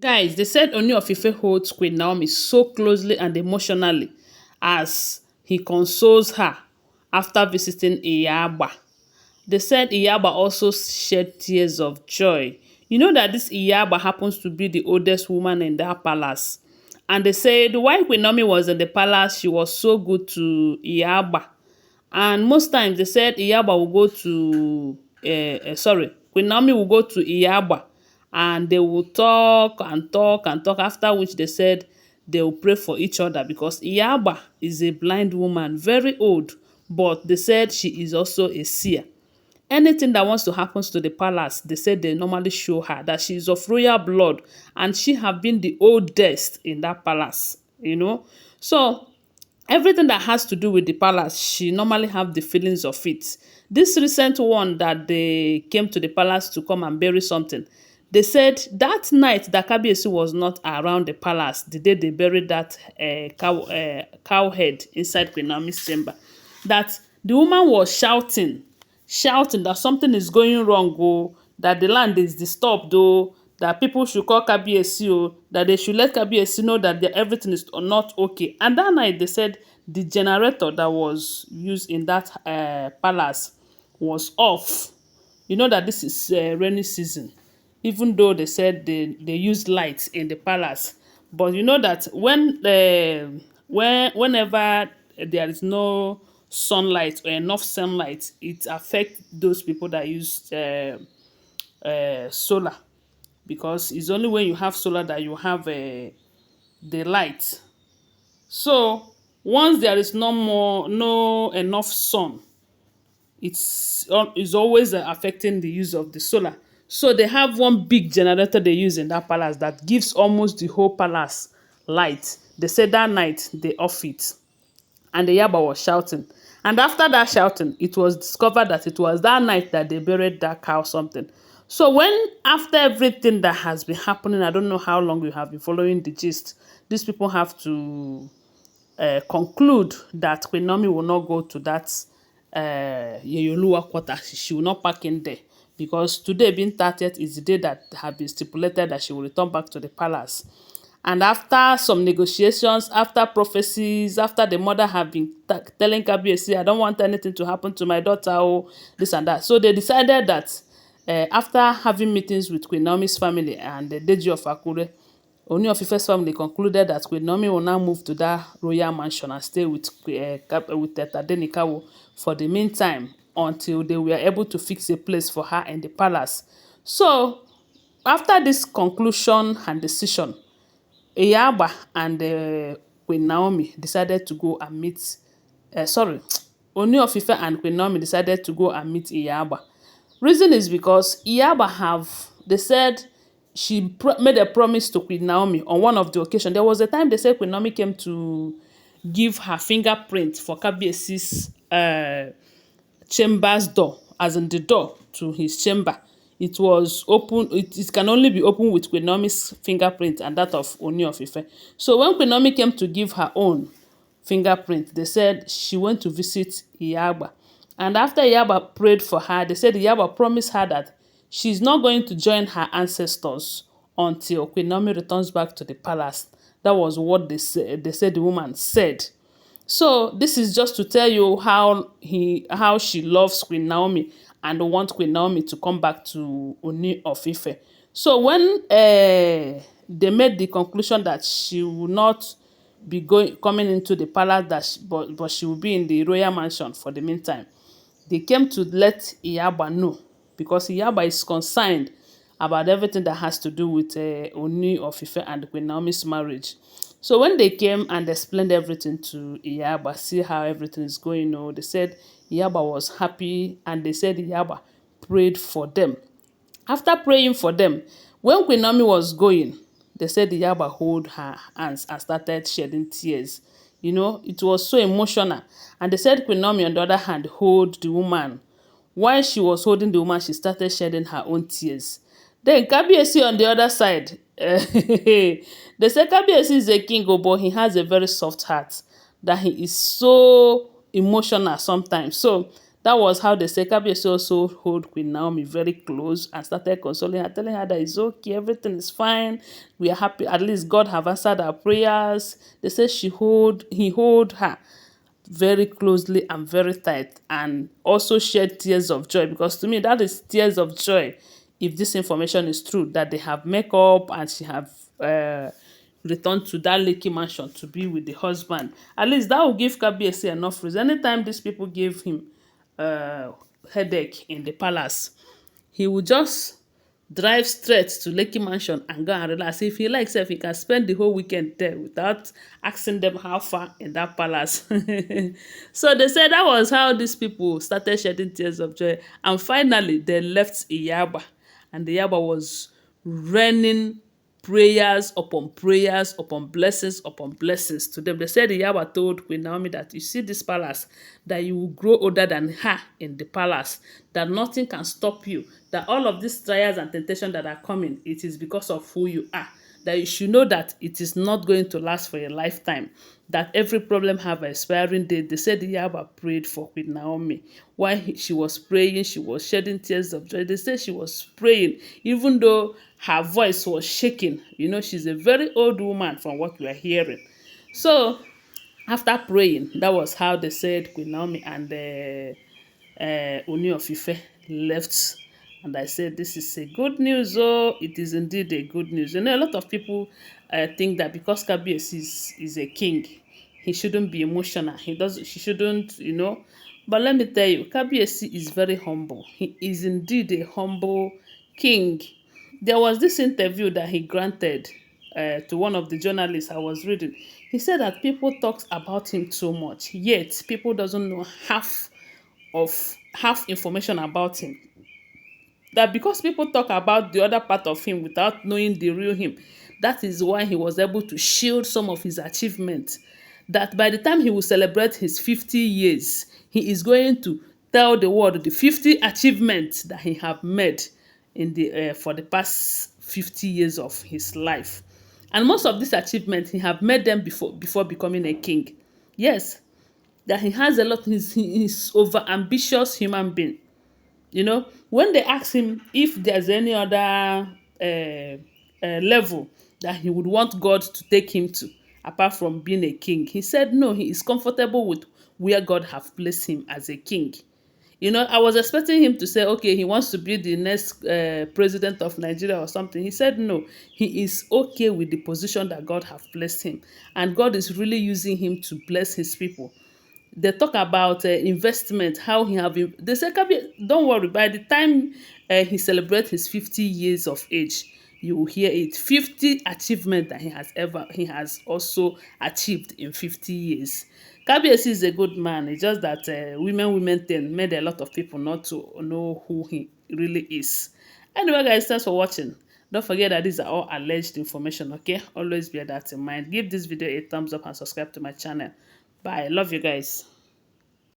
Guys, they said Ooni of Ife holds Queen Naomi so closely and emotionally as he consoles her after visiting Iyagba. They said Iyagba also shed tears of joy. You know that this Iyagba happens to be the oldest woman in that palace. And they said while Queen Naomi was in the palace, she was so good to Iyagba. And most times they said Iyagba will go to, Queen Naomi will go to Iyagba and they will talk and talk and talk. After which they said they will pray for each other because Iyagba is a blind woman, very old, but they said she is also a seer. Anything that wants to happen to the palace, they said they normally show her that she is of royal blood and she have been the oldest in that palace. So everything that has to do with the palace, she normally have the feelings of it. This recent one that they came to the palace to come and bury something, they said that night that Kabiyesi was not around the palace, the day they buried that cow head inside Queen Naomi's chamber, that the woman was shouting that something is going wrong, oh, that the land is disturbed, oh, that people should call Kabiyesi, oh, that they should let Kabiyesi know that everything is not okay. And that night, they said the generator that was used in that palace was off. You know that this is rainy season, even though they said they use lights in the palace. But you know that whenever there is no sunlight or enough sunlight, it affects those people that use solar, because it's only when you have solar that you have the light. So once there is no enough sun, it's always affecting the use of the solar. So they have one big generator they use in that palace that gives almost the whole palace light. They said that night they off it and the Yaba was shouting. And after that shouting, it was discovered that it was that night that they buried that cow something. So when after everything that has been happening, I don't know how long you have been following the gist, these people have to conclude that Queen Naomi will not go to that Yeyoluwa quarter. She will not park in there because today being 30th is the day that have been stipulated that she will return back to the palace. And after some negotiations, after prophecies, after the mother have been telling Kabiyesi, I don't want anything to happen to my daughter, oh, this and that. So they decided that after having meetings with Queen Naomi's family and the Deji of Akure, Ooni of Ife's family concluded that Queen Naomi will now move to that royal mansion and stay with Tadenikawo for the meantime until they were able to fix a place for her in the palace. So after this conclusion and decision, Iyagba and Queen Naomi decided to go and meet, Ooni of Ife and Queen Naomi decided to go and meet Iyagba. Reason is because they said she made a promise to Queen Naomi on one of the occasions. There was a time they said Queen Naomi came to give her fingerprint for Kabiyesi's chamber's door, as in the door to his chamber. It was open, it can only be opened with Queen Naomi's fingerprint and that of Ooni of Ife. So when Queen Naomi came to give her own fingerprint, they said she went to visit Iyagba. And after Iyagba prayed for her, they said Iyagba promised her that she's not going to join her ancestors until Queen Naomi returns back to the palace. That was what they said the woman said. So this is just to tell you how she loves Queen Naomi and wants Queen Naomi to come back to Ooni of Ife. So when they made the conclusion that she will not be coming into the palace, but she will be in the royal mansion for the meantime, they came to let Iyagba know because Iyagba is concerned about everything that has to do with Ooni of Ife and Queen Naomi's marriage. So when they came and explained everything to Iyagba, see how everything is going on, they said Iyagba was happy and they said Iyagba prayed for them. After praying for them, when Queen Naomi was going, they said Iyagba held her hands and started shedding tears. It was so emotional. And they said Queen Naomi, on the other hand, hold the woman. While she was holding the woman, she started shedding her own tears. Then Kabiyesi on the other side, they say Kabiyesi is a king, but he has a very soft heart, that he is so emotional sometimes. So That was how they say Kabiyesi also hold Queen Naomi very close and started consoling her, telling her that it's okay, everything is fine, we are happy, at least God have answered our prayers. They say he hold her very closely and very tight, and also shed tears of joy, because to me that is tears of joy if this information is true, that they have make up and she have returned to that Lekki mansion to be with the husband. At least that will give Kabiyesi enough reason. Anytime these people give him uh, headache in the palace, he will just drive straight to Lekki Mansion and go and relax. If he likes, if he can spend the whole weekend there without asking them how far in that palace. So they said that was how these people started shedding tears of joy. And finally, they left Iyagba. And the Iyagba was raining prayers upon blessings to them. They said Iyagba told Queen Naomi that you see this palace, that you will grow older than her in the palace, that nothing can stop you, that all of these trials and temptations that are coming, it is because of who you are, that you should know that it is not going to last for a lifetime, that every problem have an expiring date. They said Iyagba prayed for Queen Naomi. While she was praying, she was shedding tears of joy. They said she was praying even though her voice was shaking. You know, she's a very old woman from what we are hearing. So after praying, that was how they said Queen Naomi and Ooni of Ife left. And I said, this is a good news. Oh, it is indeed a good news. You know, a lot of people think that because Kabiyesi is a king, he shouldn't be emotional. He shouldn't, you know. But let me tell you, Kabiyesi is very humble. He is indeed a humble king. There was this interview that he granted to one of the journalists I was reading. He said that people talk about him too much, yet people doesn't know half information about him. That because people talk about the other part of him without knowing the real him, that is why he was able to shield some of his achievements. That by the time he will celebrate his 50 years, he is going to tell the world the 50 achievements that he have made in the for the past 50 years of his life. And most of these achievements, he have made them before becoming a king. Yes, that he has a lot. He's over ambitious human being. You know, when they ask him if there's any other level that he would want God to take him to, apart from being a king, he said no, he is comfortable with where God have placed him as a king. You know, I was expecting him to say, okay, he wants to be the next president of Nigeria or something. He said no, he is okay with the position that God have placed him. And God is really using him to bless his people. They talk about investment, how he have they say Kabi, don't worry, by the time he celebrates his 50 years of age, you will hear it. 50 achievement that he has also achieved in 50 years. Kabiyesi is a good man. It's just that women thing made a lot of people not to know who he really is. Anyway, guys, thanks for watching. Don't forget that these are all alleged information, okay? Always bear that in mind. Give this video a thumbs up and subscribe to my channel. Bye. Love you guys.